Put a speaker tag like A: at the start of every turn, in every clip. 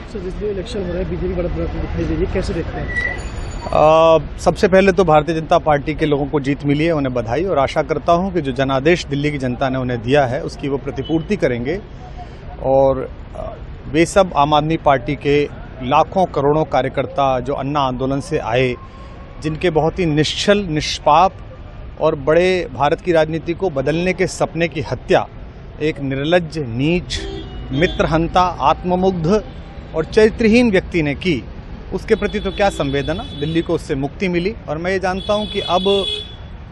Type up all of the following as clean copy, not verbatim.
A: Sir जिस भी election हो रहा है बीजेपी बढ़त दिखाई दे रही है, कैसे देखते हैं?
B: सबसे पहले तो भारतीय जनता पार्टी के लोगों को जीत मिली है, उन्हें बधाई, और आशा करता हूं कि जो जनादेश दिल्ली की जनता ने उन्हें दिया है उसकी वो प्रतिपूर्ति करेंगे। और वे सब आम आदमी पार्टी के लाखों करोड़ों कार्यकर्ता जो अन्ना आंदोलन से आए, जिनके बहुत ही निश्चल निष्पाप और बड़े भारत की राजनीति को बदलने के सपने की हत्या एक निर्लज्ज, नीच, मित्रहंता, आत्ममुग्ध और चरित्रहीन व्यक्ति ने की, उसके प्रति तो क्या संवेदना। दिल्ली को उससे मुक्ति मिली। और मैं ये जानता हूं कि अब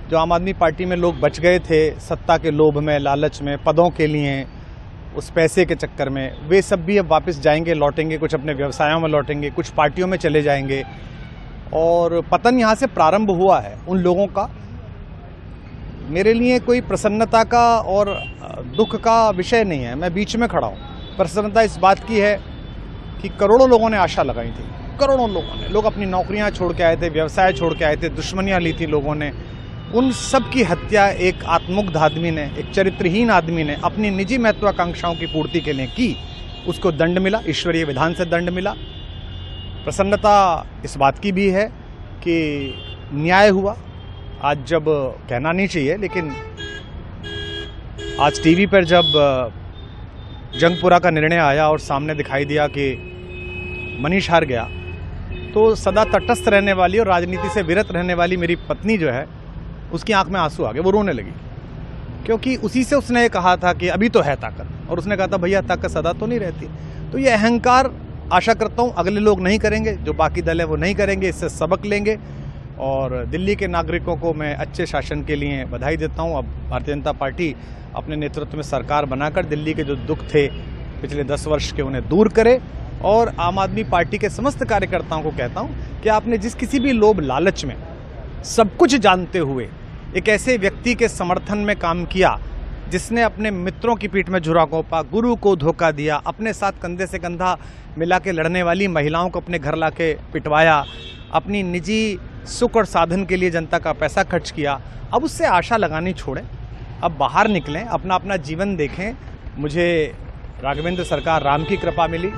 B: जो आम आदमी पार्टी में लोग बच गए थे सत्ता के लोभ में, लालच में, पदों के लिए, उस पैसे के चक्कर में, वे सब भी अब वापस जाएंगे, लौटेंगे, कुछ अपने व्यवसायों में लौटेंगे, कुछ पार्टियों में चले जाएंगे। और पतन यहाँ से प्रारंभ हुआ है उन लोगों का। मेरे लिए कोई प्रसन्नता का और दुख का विषय नहीं है, मैं बीच में खड़ा हूँ। प्रसन्नता इस बात की है कि करोड़ों लोगों ने आशा लगाई थी, करोड़ों लोग अपनी नौकरियां छोड़ के आए थे, व्यवसाय छोड़ के आए थे, दुश्मनियां ली थी लोगों ने। उन सब की हत्या एक आत्ममुग्ध आदमी ने, एक चरित्रहीन आदमी ने अपनी निजी महत्वाकांक्षाओं की पूर्ति के लिए की। उसको दंड मिला, ईश्वरीय विधान से दंड मिला। प्रसन्नता इस बात की भी है कि न्याय हुआ। आज जब कहना नहीं चाहिए, लेकिन आज टीवी पर जब जंगपुरा का निर्णय आया और सामने दिखाई दिया कि मनीष हार गया, तो सदा तटस्थ रहने वाली और राजनीति से विरत रहने वाली मेरी पत्नी जो है, उसकी आंख में आंसू आ गए, वो रोने लगी। क्योंकि उसी से उसने ये कहा था कि अभी तो है ताकत, और उसने कहा था भैया ताकत सदा तो नहीं रहती। तो ये अहंकार आशा करता हूँ अगले लोग नहीं करेंगे, जो बाकी दल है वो नहीं करेंगे, इससे सबक लेंगे। और दिल्ली के नागरिकों को मैं अच्छे शासन के लिए बधाई देता हूँ। अब भारतीय जनता पार्टी अपने नेतृत्व में सरकार बनाकर दिल्ली के जो दुख थे पिछले 10 वर्ष के, उन्हें दूर करे। और आम आदमी पार्टी के समस्त कार्यकर्ताओं को कहता हूं कि आपने जिस किसी भी लोभ लालच में, सब कुछ जानते हुए एक ऐसे व्यक्ति के समर्थन में काम किया जिसने अपने मित्रों की पीठ में झुरा घोंपा, गुरु को धोखा दिया, अपने साथ कंधे से कंधा मिला के लड़ने वाली महिलाओं को अपने घर लाके पिटवाया, अपनी निजी सुख और साधन के लिए जनता का पैसा खर्च किया, अब उससे आशा लगानी छोड़ें, अब बाहर निकलें, अपना अपना जीवन देखें। मुझे राघवेंद्र सरकार राम की कृपा मिली,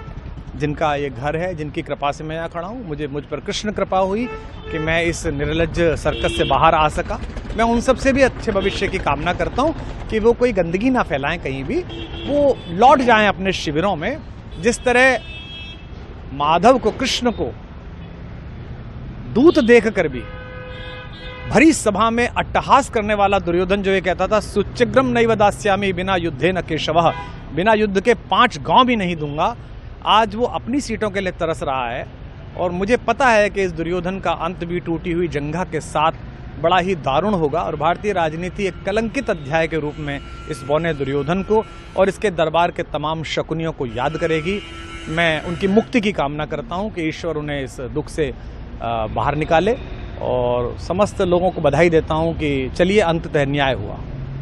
B: जिनका ये घर है, जिनकी कृपा से मैं यहाँ खड़ा हूँ। मुझ पर कृष्ण कृपा हुई कि मैं इस निर्लज्ज सर्कस से बाहर आ सका। मैं उन सब से भी अच्छे भविष्य की कामना करता हूँ कि वो कोई गंदगी ना फैलाएं कहीं भी, वो लौट जाएं अपने शिविरों में। जिस तरह माधव को, कृष्ण को दूत देख कर भी भरी सभा में अट्टहास करने वाला दुर्योधन जो ये कहता था सुचिग्रम नैव दास्यामि बिना युद्धे न केशवः, बिना युद्ध के 5 गांव भी नहीं दूंगा, आज वो अपनी सीटों के लिए तरस रहा है। और मुझे पता है कि इस दुर्योधन का अंत भी टूटी हुई जंघा के साथ बड़ा ही दारुण होगा, और भारतीय राजनीति एक कलंकित अध्याय के रूप में इस बौने दुर्योधन को और इसके दरबार के तमाम शकुनियों को याद करेगी। मैं उनकी मुक्ति की कामना करता हूं कि ईश्वर उन्हें इस दुख से बाहर निकाले, और समस्त लोगों को बधाई देता हूं कि चलिए अंततः न्याय हुआ।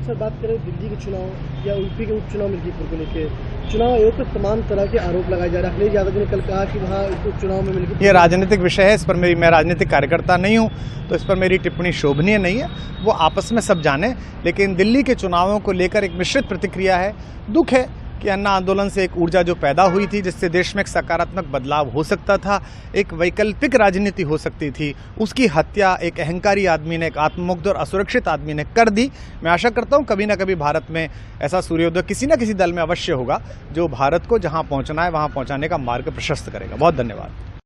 A: सर बात करें दिल्ली के चुनाव या यूपी के उपचुनाव मिल्कीपुर को लेकर, चुनाव आयोग पर तमाम तरह के आरोप लगाए जा रहे हैं। अखिलेश यादव ने कल कहा कि वहाँ उपचुनाव में मिल्कीपुर,
B: ये राजनीतिक विषय है, इस पर मैं राजनीतिक कार्यकर्ता नहीं हूँ, तो इस पर मेरी टिप्पणी शोभनीय नहीं है। वो आपस में सब जाने। लेकिन दिल्ली के चुनावों को लेकर एक मिश्रित प्रतिक्रिया है। दुख है कि अन्ना आंदोलन से एक ऊर्जा जो पैदा हुई थी, जिससे देश में एक सकारात्मक बदलाव हो सकता था, एक वैकल्पिक राजनीति हो सकती थी, उसकी हत्या एक अहंकारी आदमी ने, एक आत्ममुग्ध और असुरक्षित आदमी ने कर दी। मैं आशा करता हूं कभी ना कभी भारत में ऐसा सूर्योदय किसी न किसी दल में अवश्य होगा, जो भारत को जहां पहुंचना है वहां पहुंचाने का मार्ग प्रशस्त करेगा। बहुत धन्यवाद।